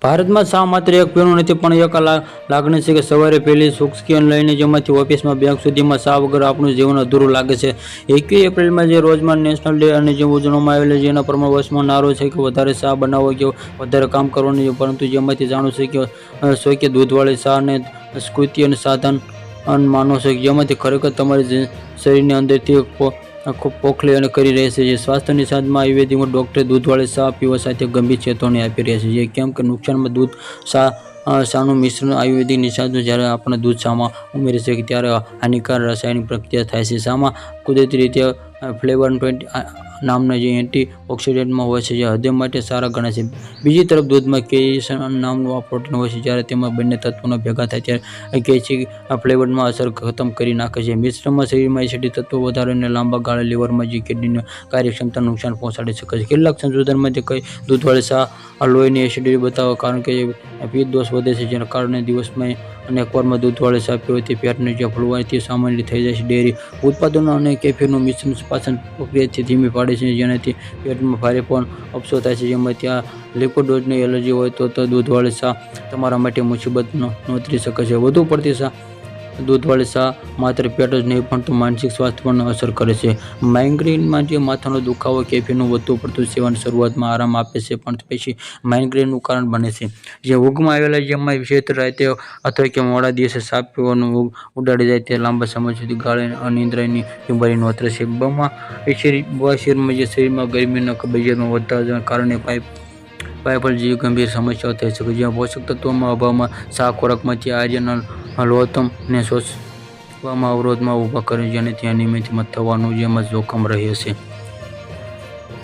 ભારતમાં શા માત્ર એક પીણું નથી પણ એક લાગણી છે કે સવારે પહેલી સુખ્કીઓને લઈને જેમાંથી ઓફિસમાં બેંક સુધીમાં શા વગર આપણું જીવન અધૂરું લાગે છે। 21 એપ્રિલમાં જે રોજમાં નેશનલ ડે અને જે ઉજવવામાં આવેલ છે એના પ્રમાણે વર્ષમાં નારો છે કે વધારે શા બનાવો કે વધારે કામ કરવાનું, પરંતુ જેમાંથી જાણું છે કે દૂધવાળી શા અને સ્કૂતિ અને સાધન માનો છે જેમાંથી ખરેખર તમારી શરીરની અંદરથી ખૂબ પોખલી અને કરી રહે છે। જે સ્વાસ્થ્યની સાધમાં આયુર્વેદિકમાં ડૉક્ટરે દૂધવાળી શા પીવા સાથે ગંભીર ચેતવણી આપી રહ્યા છે। જે કેમ કે નુકસાનમાં દૂધ શાનું મિશ્રણ આયુર્વેદિક નિષ્ણાતો જ્યારે આપણે દૂધ શામાં ઉમેરે છે ત્યારે હાનિકારક રાસાયણિક પ્રક્રિયા થાય છે। શામાં કુદરતી રીતે ફ્લેવોનોઇડ નામના જે એન્ટીઓક્સિડન્ટમાં હોય છે જે હૃદય માટે સારા ગણાય છે। બીજી તરફ દૂધમાં કેઇસન નામનું આ પ્રોટીન હોય છે, જ્યારે તેમાં બંને તત્વોના ભેગા થાય ત્યારે કેઇસિક ફ્લેવોનોઇડમાં અસર ખતમ કરી નાખે છે। મિશ્રણમાં શરીરમાં એસિડિક તત્વો વધારે અને લાંબા ગાળે લીવરમાં જે કિડનીની કાર્યક્ષમતાને નુકસાન પહોંચાડી શકે છે। કેટલાક સંશોધનમાં તે કઈ દૂધવાળી શા લોહીની એસિડિટી બતાવે કારણ કે પિત્ત દોષ વધે છે, જેના કારણે દિવસમાં અનેકવારમાં દૂધવાળી શા પીવાથી પેટની જે ફૂલવાથી સામાન્ય થઈ જાય છે। ડેરી ઉત્પાદનો અને કેફીનનું મિશ્રણ પાચન પ્રક્રિયાથી ધીમી પાડે છે, જેનાથી પેટમાં ભારેપણ અપચો થાય છે। જેમાં ત્યાં લિકોડોઝની એલર્જી હોય તો દૂધવાળી શા તમારા માટે મુસીબત નોતરી શકે છે। વધુ પડતી દૂધવાળી શા માત્ર પેટ જ નહીં પણ માનસિક સ્વાસ્થ્ય પણ અસર કરે છે। માઇગ્રેનમાં જે માથાનો દુખાવો કેફીનનું વધુ પડતું સેવન શરૂઆતમાં આરામ આપે છે પણ પછી માઇગ્રેનનું કારણ બને છે। જે ઊંઘમાં આવેલા જેમાં વિશેષ રાતે અથવા કે મોડા દિવસે શા પીવાનું ઊંઘ ઉડાડી જાય તે લાંબા સમય સુધી ગાળે અનિદ્રાની બીમારી નોતરે છે। બવાસીરમાં જે શરીરમાં ગરમીના કબજિયાતમાં વધવાના કારણે પાયપલ જેવી ગંભીર સમસ્યાઓ થઈ શકે છે। જ્યાં પોષક તત્વોના અભાવમાં શા ખોરાકમાંથી આયર્ન લોહતમને શોષવામાં અવરોધમાં ઊભા કરે છે, જેનાથી અનિયમિત થવાનું જેમ જોખમ રહે છે।